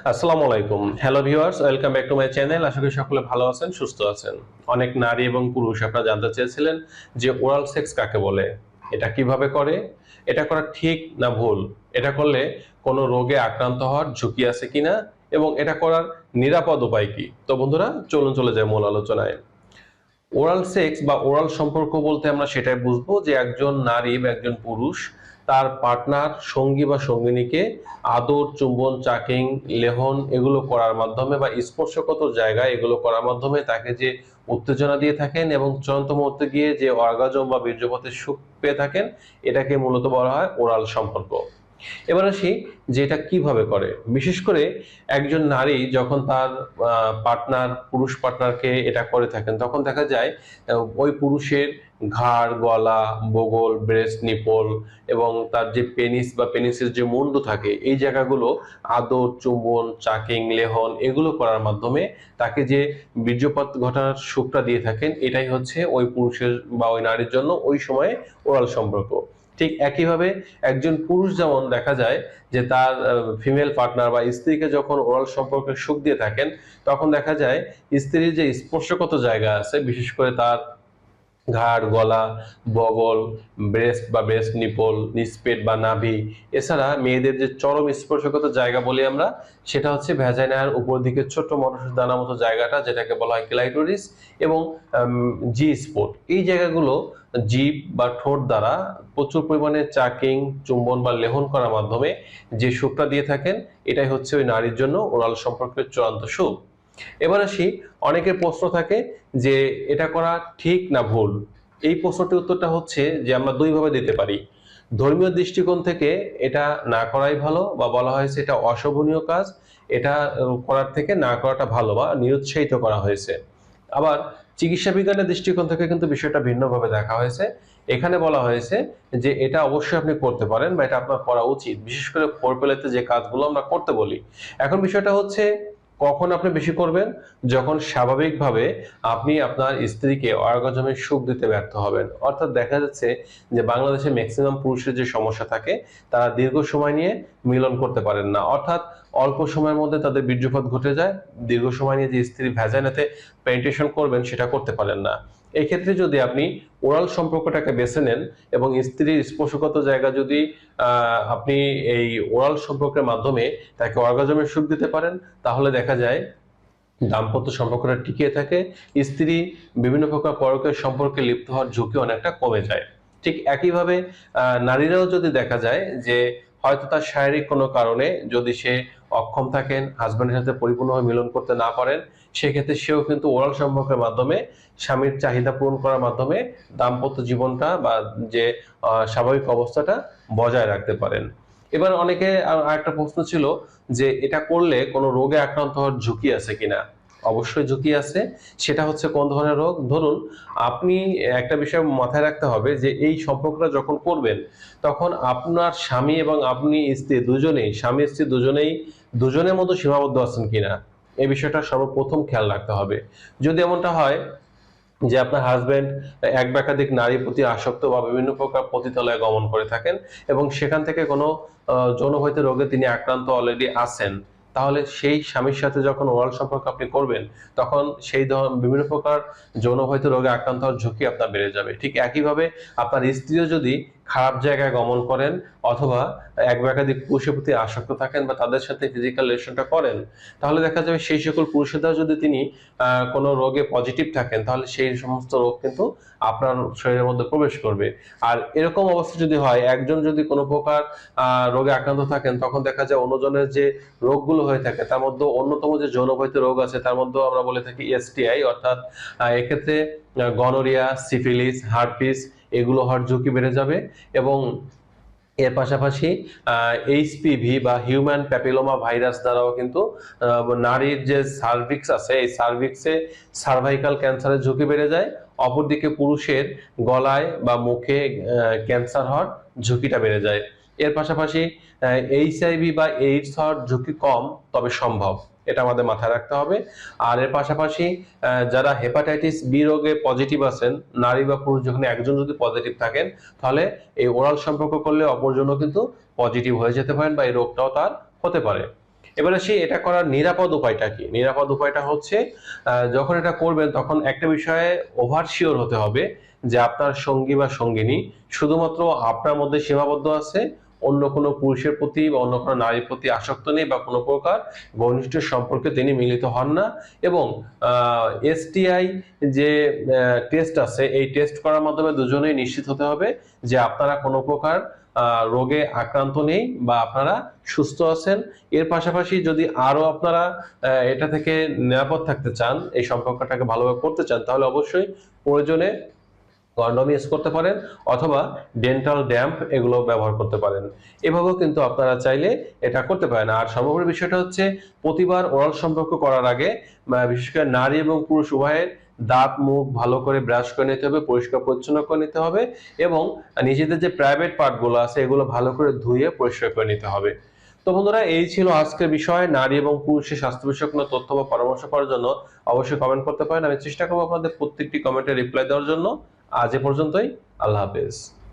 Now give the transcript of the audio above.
আসসালামু আলাইকুম। Hello viewers, welcome back to my channel. আশা করি সকলে ভালো আছেন, সুস্থ আছেন। অনেক নারী এবং পুরুষ আপনারা জানতে চেয়েছিলেন যে ওরাল সেক্স কাকে বলে, এটা কিভাবে করে, এটা করা ঠিক না ভুল, এটা করলে কোনো রোগে আক্রান্ত হওয়ার ঝুঁকি আছে কিনা এবং এটা করার নিরাপদ উপায় কি। তো বন্ধুরা, চলুন চলে যাই মূল আলোচনায়। ওরাল সেক্স বা ওরাল সম্পর্ক বলতে আমরা সেটাই বুঝবো যে একজন নারী বা একজন পুরুষ তার পার্টনার, সঙ্গী বা সঙ্গিনীকে আদর, চুম্বন, চাকিং, লেহন এগুলো করার মাধ্যমে বা স্পর্শগত জায়গায় এগুলো করার মাধ্যমে তাকে যে উত্তেজনা দিয়ে থাকেন এবং চূড়ান্ত মুহূর্তে গিয়ে যে অর্গাজম বা বীর্যপাতের সুখ পেয়ে থাকেন, এটাকে মূলত বলা হয় ওরাল সম্পর্ক। এবার আসি যে এটা কিভাবে করে। বিশেষ করে একজন নারী যখন তার পার্টনার, পুরুষ পার্টনারকে এটা করে থাকেন, তখন দেখা যায় ওই পুরুষের ঘাড়, গলা, বগল, ব্রেস্ট, নিপল এবং তার যে পেনিস বা পেনিসের যে মুন্ডু থাকে, এই জায়গাগুলো আদর, চুম্বন, চাকিং, লেহন এগুলো করার মাধ্যমে তাকে যে বীর্যপাত ঘটানোর সুখটা দিয়ে থাকেন, এটাই হচ্ছে ওই পুরুষের বা ওই নারীর জন্য ওই সময়ে ওরাল সম্পর্ক। ঠিক একইভাবে একজন পুরুষ যেমন দেখা যায় যে তার ফিমেল পার্টনার বা স্ত্রীকে যখন ওরাল সম্পর্কে সুখ দিয়ে থাকেন, তখন দেখা যায় স্ত্রীর যে স্পর্শগত জায়গা আছে, বিশেষ করে তার ঘাড়, গলা, বগল, ব্রেস্ট বা ব্রেস্ট নিপল, নিস্পেট বা নাভি, এছাড়া মেয়েদের যে চরম স্পর্শগত জায়গা বলি আমরা, সেটা হচ্ছে ভ্যাজাইনার উপর দিকে ছোট্ট মটরের দানার মতো জায়গাটা, যেটাকে বলা হয় ক্লাইটোরিস, এবং জি স্পট। এই জায়গাগুলো জিভ বা ঠোঁট দ্বারা প্রচুর পরিমাণে চাকিং, চুম্বন বা লেহন করার মাধ্যমে যে সুখটা দিয়ে থাকেন, এটাই হচ্ছে ওই নারীর জন্য ওরাল সম্পর্কের চূড়ান্ত সুখ। এবার আসি, অনেকের প্রশ্ন থাকে যে এটা করা ঠিক না ভুল। এই প্রশ্নটির উত্তরটা হচ্ছে যে আমরা দুইভাবে দিতে পারি। ধর্মীয় দৃষ্টিকোণ থেকে এটা না করাই ভালো, বা বলা হয়েছে এটা অশোভনীয় কাজ, এটা করার থেকে না করাটা ভালো বা নিরুৎসাহিত করা হয়েছে। আবার চিকিৎসা বিজ্ঞানের দৃষ্টিকোণ থেকে কিন্তু বিষয়টা ভিন্নভাবে দেখা হয়েছে। এখানে বলা হয়েছে যে এটা অবশ্যই আপনি করতে পারেন বা এটা আপনার করা উচিত, বিশেষ করে ফোরপ্লেতে যে কাজগুলো আমরা করতে বলি। এখন বিষয়টা হচ্ছে কখন আপনি বেশি করবেন? যখন স্বাভাবিকভাবে আপনি আপনার স্ত্রীকে অর্গাজমের সুখ দিতে ব্যর্থ হবেন। অর্থাৎ দেখা যাচ্ছে যে বাংলাদেশে ম্যাক্সিমাম পুরুষের যে সমস্যা থাকে, তারা দীর্ঘ সময় নিয়ে মিলন করতে পারেন না। অর্থাৎ অল্প সময়ের মধ্যে তাদের বীর্যপাত ঘটে যায়। দীর্ঘ সময় নিয়ে যে স্ত্রীর ভ্যাজাইনাতে পেনিট্রেশন করবেন সেটা করতে পারেন না। এই ক্ষেত্রে যদি আপনি ওরাল সম্পর্কটাকে বেছে নেন এবং স্ত্রীর স্পর্শগত জায়গা যদি আপনি এই ওরাল সম্পর্কের মাধ্যমে তাকে অর্গাজমের সুখ দিতে পারেন, তাহলে দেখা যায় দাম্পত্য সম্পর্কটা টিকিয়ে থাকে, স্ত্রী বিভিন্ন প্রকার পরকীয় সম্পর্কে লিপ্ত হওয়ার ঝুঁকি অনেকটা কমে যায়। ঠিক একইভাবে নারীরাও যদি দেখা যায় যে হয়তো তার শারীরিক কোনো কারণে যদি সে অক্ষম থাকেন, হাজব্যান্ডের সাথে পরিপূর্ণভাবে মিলন করতে না পারেন, সেক্ষেত্রে সেও কিন্তু ওরাল সম্পর্কের মাধ্যমে স্বামীর চাহিদা পূরণ করার মাধ্যমে দাম্পত্য জীবনটা বা যে স্বাভাবিক অবস্থাটা বজায় রাখতে পারেন। এবার অনেকে আরেকটা প্রশ্ন ছিল যে এটা করলে কোনো রোগে আক্রান্ত হওয়ার ঝুঁকি আছে কিনা। অবশ্যই ঝুঁকি আছে। সেটা হচ্ছে কোন ধরনের রোগ? ধরুন, আপনি একটা বিষয় মাথায় রাখতে হবে যে এই সম্পর্কটা যখন করবেন, তখন আপনার স্বামী এবং আপনি স্ত্রী দুজনেই, স্বামী স্ত্রী দুজনেই দুজনের মতো সীমাবদ্ধ আছেন কিনা, এই বিষয়টা সর্বপ্রথম খেয়াল রাখতে হবে। যদি এমনটা হয় যে আপনার হাজবেন্ড এক বা একাধিক নারীর প্রতি আসক্ত বা বিভিন্ন প্রকার পতিতালয়ে গমন করে থাকেন এবং সেখান থেকে কোনো যৌনহৈত রোগে তিনি আক্রান্ত অলরেডি আছেন, তাহলে সেই স্বামীর সাথে যখন ওরাল সম্পর্ক আপনি করবেন, তখন সেই বিভিন্ন প্রকার যৌনহৈত রোগে আক্রান্ত হওয়ার ঝুঁকি আপনার বেড়ে যাবে। ঠিক একইভাবে আপনার স্ত্রীও যদি খারাপ জায়গায় গমন করেন অথবা এক বা একাধিক পুরুষের প্রতি আসক্ত থাকেন বা তাদের সাথে ফিজিক্যাল রিলেশনটা করেন, তাহলে দেখা যাবে সেই সকল পুরুষেরাও যদি তিনি কোনো রোগে পজিটিভ থাকেন, তাহলে সেই সমস্ত রোগ কিন্তু আপনার শরীরের মধ্যে প্রবেশ করবে। আর এরকম অবস্থা যদি হয়, একজন যদি কোনো প্রকার রোগে আক্রান্ত থাকেন, তখন দেখা যায় অন্যজনের যে রোগগুলো হয়ে থাকে তার মধ্যে অন্যতম যে যৌনবাহিত রোগ আছে, তার মধ্যে আমরা বলে থাকি এসটিআই, অর্থাৎ এক্ষেত্রে গনোরিয়া, সিফিলিস, হার্পিস এগুলো হওয়ার ঝুঁকি বেড়ে যাবে। এবং এর পাশাপাশি এইচপিভি বা হিউম্যান প্যাপিলোমা ভাইরাস দ্বারাও কিন্তু নারীর যে সার্ভিক্স আছে, এই সার্ভিক্সে সার্ভাইকাল ক্যান্সারের ঝুঁকি বেড়ে যায়। অপরদিকে পুরুষের গলায় বা মুখে ক্যান্সার হওয়ার ঝুঁকিটা বেড়ে যায়। এর পাশাপাশি এইচআইভি বা এইডস হওয়ার ঝুঁকি কম, তবে সম্ভব, এটা আমাদের মাথায় রাখতে হবে। আর এর পাশাপাশি যারা হেপাটাইটিস বি রোগে পজিটিভ আছেন, নারী বা পুরুষ যখন একজন যদি পজিটিভ থাকেন, তাহলে এই ওরাল সম্পর্ক করলে অপরজনও কিন্তু পজিটিভ হয়ে যেতে পারেন বা এই রোগটাও তার হতে পারে। এবার আসি এটা করার নিরাপদ উপায়টা কি। নিরাপদ উপায়টা হচ্ছে যখন এটা করবেন তখন একটা বিষয়ে ওভার শিওর হতে হবে যে আপনার সঙ্গী বা সঙ্গিনী শুধুমাত্র আপনার মধ্যে সীমাবদ্ধ আছে, অন্য কোনো পুরুষের প্রতি বা অন্য কোনো নারীর প্রতি আসক্ত নেই বা কোনো প্রকার ঘনিষ্ঠ সম্পর্কে তিনি মিলিত হন না। এবং এসটিআই যে টেস্ট আছে এই টেস্ট করার মাধ্যমে দুজনেই নিশ্চিত হতে হবে যে আপনারা কোনো প্রকার রোগে আক্রান্ত নেই বা আপনারা সুস্থ আছেন। এর পাশাপাশি যদি আরো আপনারা এটা থেকে নিরাপদ থাকতে চান, এই সম্পর্কটাকে ভালোভাবে করতে চান, তাহলে অবশ্যই প্রয়োজনে কন্ডম ইউজ করতে পারেন অথবা ডেন্টাল ড্যাম্প এগুলো ব্যবহার করতে পারেন। এভাবেও কিন্তু আপনারা চাইলে এটা করতে পারেন। আর সর্বোপরি বিষয়টা হচ্ছে প্রতিবার ওরাল সম্পর্ক করার আগে বিশেষ করে নারী এবং পুরুষ উভয়ের দাঁত মুখ ভালো করে ব্রাশ করে নিতে হবে, পরিষ্কার পরিচ্ছন্ন করে নিতে হবে এবং নিজেদের যে প্রাইভেট পার্টগুলো আছে এগুলো ভালো করে ধুয়ে পরিষ্কার করে নিতে হবে। তো বন্ধুরা, এই ছিল আজকের বিষয়। নারী এবং পুরুষের স্বাস্থ্য বিষয়ক কোনো তথ্য বা পরামর্শ করার জন্য অবশ্যই কমেন্ট করতে পারেন। আমি চেষ্টা করবো আপনাদের প্রত্যেকটি কমেন্টে রিপ্লাই দেওয়ার জন্য। আজ এ পর্যন্তই। আল্লাহ হাফেজ।